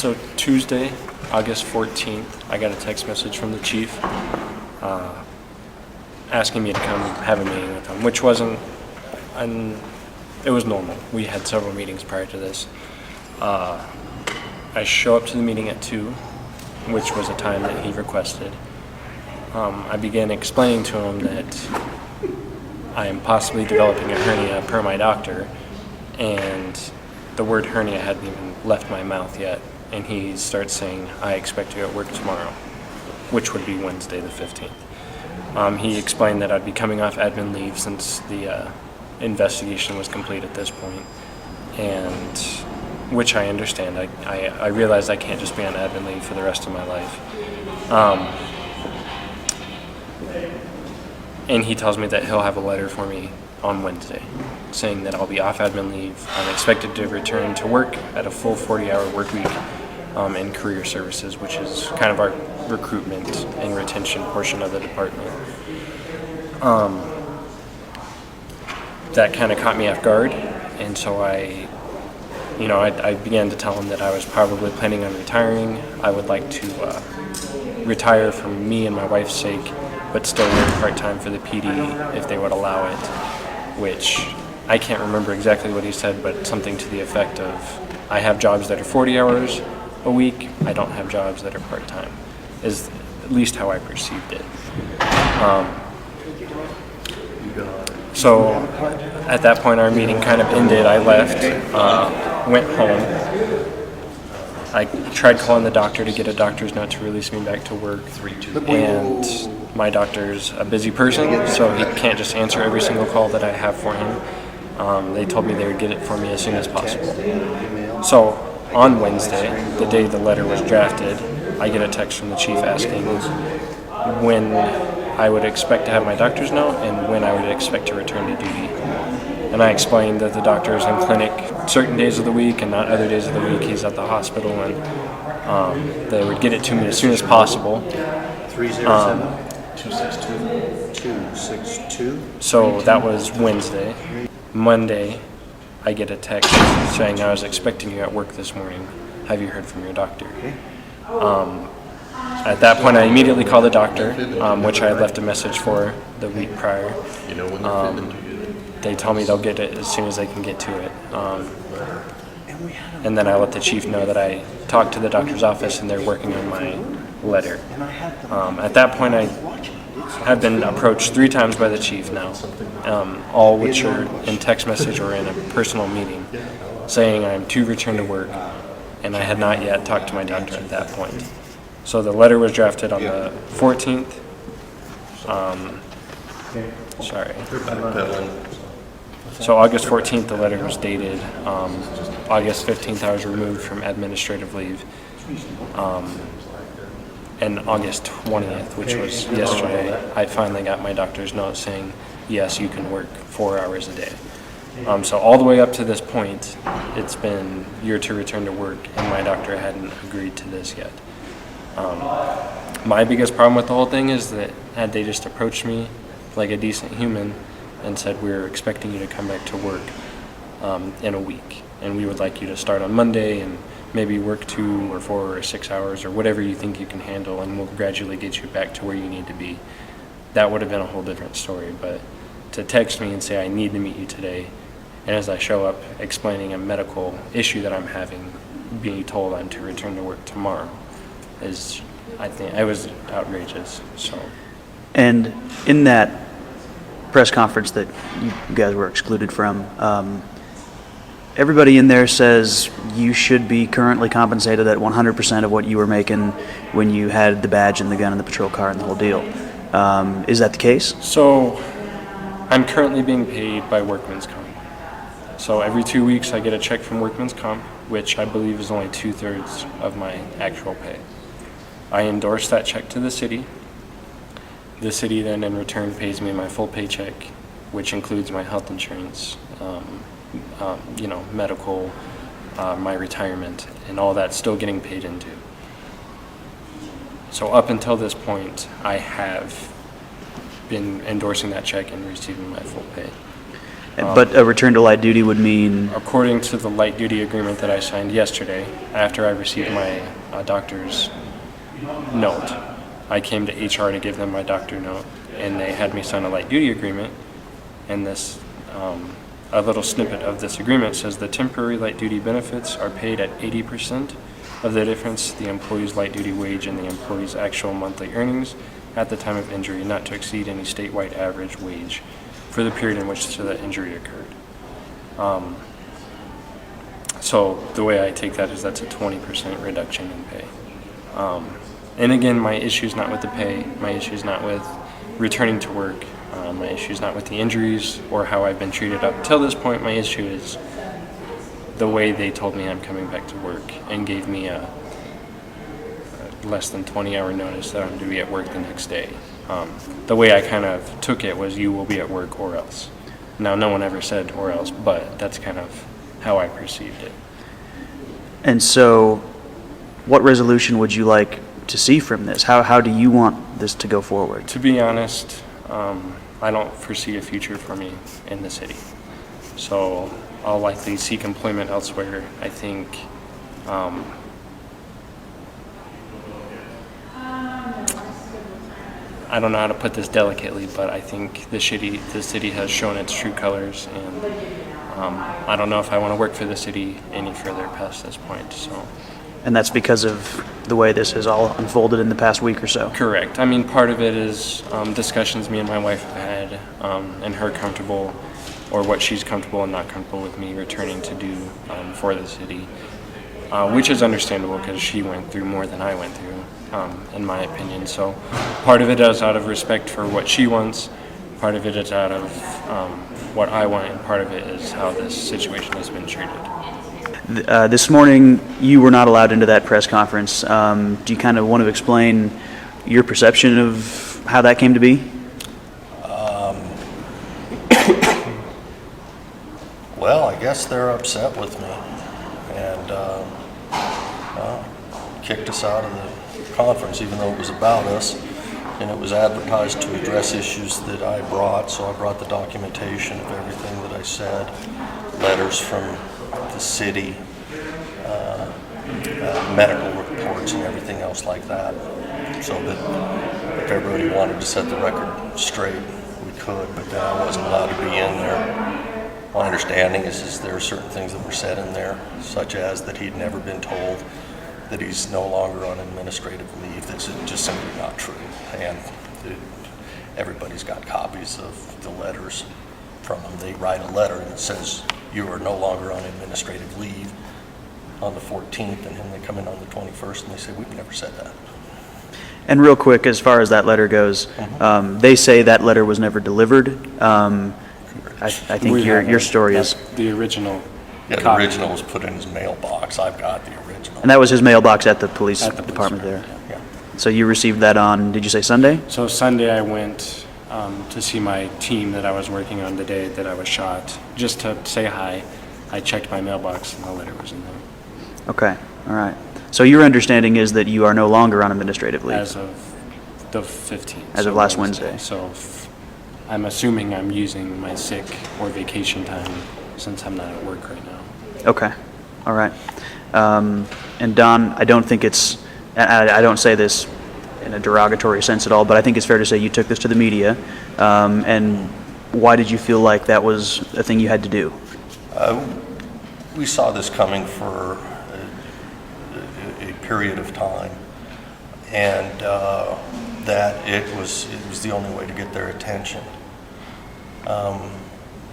So Tuesday, August 14th, I got a text message from the chief asking me to come have a meeting with him, which wasn't, it was normal. We had several meetings prior to this. I show up to the meeting at 2, which was a time that he requested. I began explaining to him that I am possibly developing a hernia per my doctor, and the word hernia hadn't even left my mouth yet, and he starts saying, I expect you at work tomorrow, which would be Wednesday the 15th. He explained that I'd be coming off admin leave since the investigation was complete at this point, and which I understand. I realize I can't just be on admin leave for the rest of my life. And he tells me that he'll have a letter for me on Wednesday saying that I'll be off admin leave. I'm expected to return to work at a full 40-hour work week in career services, which is kind of our recruitment and retention portion of the department. That kind of caught me off guard, and so I began to tell him that I was probably planning on retiring. I would like to retire for me and my wife's sake, but still work part-time for the PD if they would allow it, which I can't remember exactly what he said, but something to the effect of, I have jobs that are 40 hours a week, I don't have jobs that are part-time, is at least how I perceived it. So at that point our meeting kind of ended. I left, went home. I tried calling the doctor to get a doctor's note to release me back to work, and my doctor's a busy person, so he can't just answer every single call that I have for him. They told me they would get it for me as soon as possible. So on Wednesday, the day the letter was drafted, I get a text from the chief asking when I would expect to have my doctor's note and when I would expect to return to duty. And I explained that the doctor is in clinic certain days of the week and not other days of the week. He's at the hospital, and they would get it to me as soon as possible. 307-262-262. So that was Wednesday. Monday, I get a text saying I was expecting you at work this morning. Have you heard from your doctor? At that point, I immediately called the doctor, which I had left a message for the week prior. They tell me they'll get it as soon as they can get to it. And then I let the chief know that I talked to the doctor's office and they're working on my letter. At that point, I have been approached 3 times by the chief now, all which are in text message or in a personal meeting, saying I'm to return to work, and I had not yet talked to my doctor at that point. So the letter was drafted on the 14th. So August 14th, the letter was dated. August 15th, I was removed from administrative leave. And August 20th, which was yesterday, I finally got my doctor's note saying, yes, you can work 4 hours a day. So all the way up to this point, it's been you're to return to work, and my doctor hadn't agreed to this yet. My biggest problem with the whole thing is that had they just approached me like a decent human and said, we're expecting you to come back to work in a week, and we would like you to start on Monday and maybe work 2 or 4 or 6 hours or whatever you think you can handle, and we'll gradually get you back to where you need to be. That would have been a whole different story. But to text me and say I need to meet you today, and as I show up explaining a medical issue that I'm having, being told I'm to return to work tomorrow, is, I think, I was outrageous. So. And in that press conference that you guys were excluded from, everybody in there says you should be currently compensated at 100% of what you were making when you had the badge and the gun and the patrol car and the whole deal. Is that the case? So I'm currently being paid by Workman's Comp. So every 2 weeks I get a check from Workman's Comp, which I believe is only 2/3 of my actual pay. I endorse that check to the city. The city then in return pays me my full paycheck, which includes my health insurance, medical, my retirement, and all that's still getting paid into. So up until this point, I have been endorsing that check and receiving my full pay. But a return to light duty would mean, According to the light duty agreement that I signed yesterday, after I received my doctor's note, I came to HR to give them my doctor note, and they had me sign a light duty agreement. And this, a little snippet of this agreement says the temporary light duty benefits are paid at 80% of the difference the employee's light duty wage and the employee's actual monthly earnings at the time of injury, not to exceed any statewide average wage for the period in which the injury occurred. So the way I take that is that's a 20% reduction in pay. And again, my issue is not with the pay. My issue is not with returning to work. My issue is not with the injuries or how I've been treated up till this point. My issue is the way they told me I'm coming back to work and gave me a less than 20-hour notice that I'm to be at work the next day. The way I kind of took it was, you will be at work or else. Now, no one ever said or else, but that's kind of how I perceived it. and so what resolution would you like to see from this? How do you want this to go forward? To be honest, I don't foresee a future for me in the city. So I'll likely seek employment elsewhere. I think I don't know how to put this delicately, but I think the city has shown its true colors, and I don't know if I want to work for the city any further past this point. So. And that's because of the way this has all unfolded in the past week or so? Correct. I mean, part of it is discussions me and my wife have had, and her comfortable, or what she's comfortable and not comfortable with me returning to do for the city, which is understandable because she went through more than I went through, in my opinion. So part of it is out of respect for what she wants, part of it is out of what I want, and part of it is how this situation has been treated. This morning, you were not allowed into that press conference. Do you kind of want to explain your perception of how that came to be? Well, I guess they're upset with me, and kicked us out of the conference, even though it was about us, and it was advertised to address issues that I brought. So I brought the documentation of everything that I said, letters from the city, medical reports and everything else like that, so that if everybody wanted to set the record straight, we could, but then I wasn't allowed to be in there. My understanding is there are certain things that were said in there, such as that he'd never been told that he's no longer on administrative leave. That's just simply not true, and everybody's got copies of the letters from them. They write a letter that says you are no longer on administrative leave on the 14th, and then they come in on the 21st and they say, we've never said that. And real quick, as far as that letter goes, they say that letter was never delivered. I think your story is... The original. Yeah, the copy. original was put in his mailbox. I've got the original. And that was his mailbox at the police At the police department there. Yeah. So you received that on, did you say Sunday? So Sunday I went to see my team that I was working on the day that I was shot, just to say hi. I checked my mailbox and the letter was in there. Okay, all right. So your understanding is that you are no longer on administrative leave? As of the 15th. As of last Wednesday. So I'm assuming I'm using my sick or vacation time since I'm not at work right now. Okay, all right. And Don, I don't think it's, I don't say this in a derogatory sense at all, but I think it's fair to say you took this to the media. And why did you feel like that was a thing you had to do? We saw this coming for a period of time, and that it was the only way to get their attention.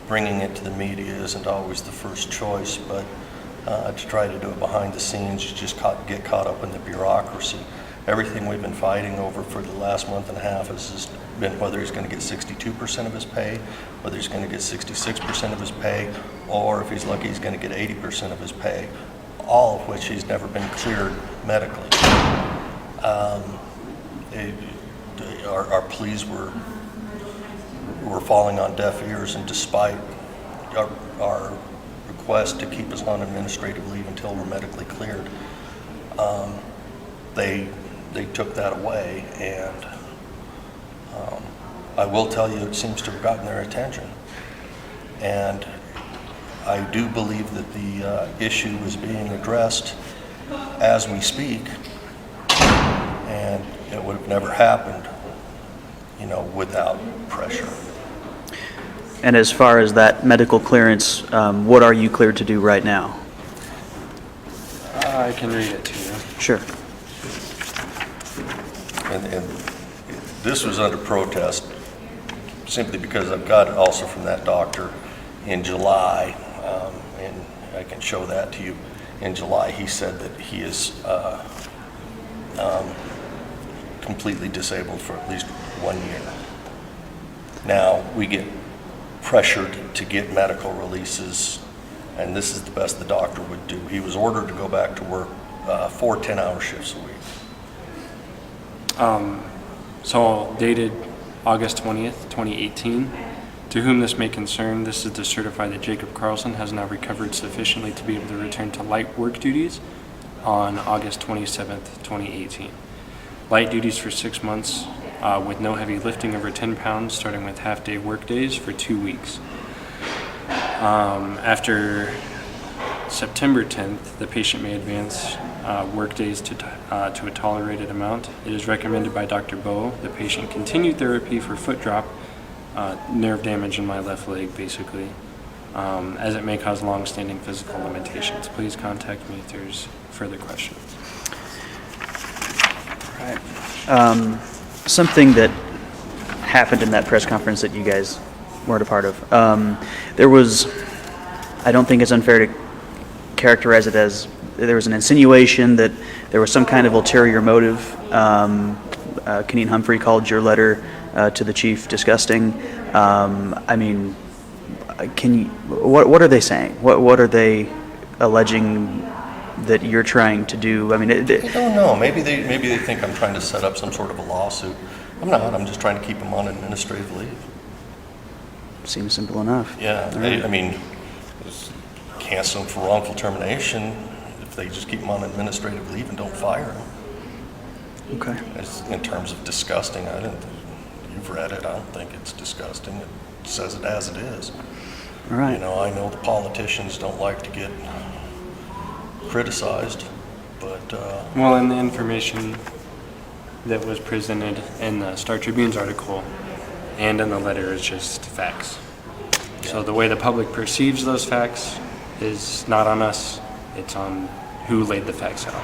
Bringing it to the media isn't always the first choice, but to try to do it behind the scenes, you just get caught up in the bureaucracy. Everything we've been fighting over for the last month and a half has just been whether he's going to get 62% of his pay, whether he's going to get 66% of his pay, or if he's lucky, he's going to get 80% of his pay, all of which he's never been cleared medically. Our pleas were falling on deaf ears, and despite our request to keep us on administrative leave until we're medically cleared, they took that away, and I will tell you, it seems to have gotten their attention. And I do believe that the issue is being addressed as we speak, and it would have never happened, without pressure. And as far as that medical clearance, what are you cleared to do right now? I can read it to you. Sure. And this was under protest simply because I've got it also from that doctor in July, and I can show that to you. In July, he said that he is completely disabled for at least 1 year. Now, we get pressured to get medical releases, and this is the best the doctor would do. He was ordered to go back to work 4 10-hour shifts a week. So dated August 20th, 2018, to whom this may concern, this is to certify that Jacob Carlson has now recovered sufficiently to be able to return to light work duties on August 27th, 2018. Light duties for 6 months with no heavy lifting over 10 pounds, starting with half-day work days for 2 weeks. After September 10th, the patient may advance work days to a tolerated amount. It is recommended by Dr. Bowe the patient continue therapy for foot drop, nerve damage in my left leg, basically, as it may cause long-standing physical limitations. Please contact me if there's further questions. Right. Something that happened in that press conference that you guys weren't a part of. There was, I don't think it's unfair to characterize it as, there was an insinuation that there was some kind of ulterior motive. Keneen Humphrey called your letter to the chief disgusting. I mean, what are they saying? What are they alleging that you're trying to do? I mean, I don't know. Maybe they think I'm trying to set up some sort of a lawsuit. I'm not. I'm just trying to keep them on administrative leave. Seems simple enough. Yeah. Right. I mean, cancel them for wrongful termination if they just keep them on administrative leave and don't fire them. Okay. In terms of disgusting, you've read it. I don't think it's disgusting. It says it as it is. All right. I know the politicians don't like to get criticized, but Well, and the information that was presented in the Star Tribune's article and in the letter is just facts. So the way the public perceives those facts is not on us, it's on who laid the facts out.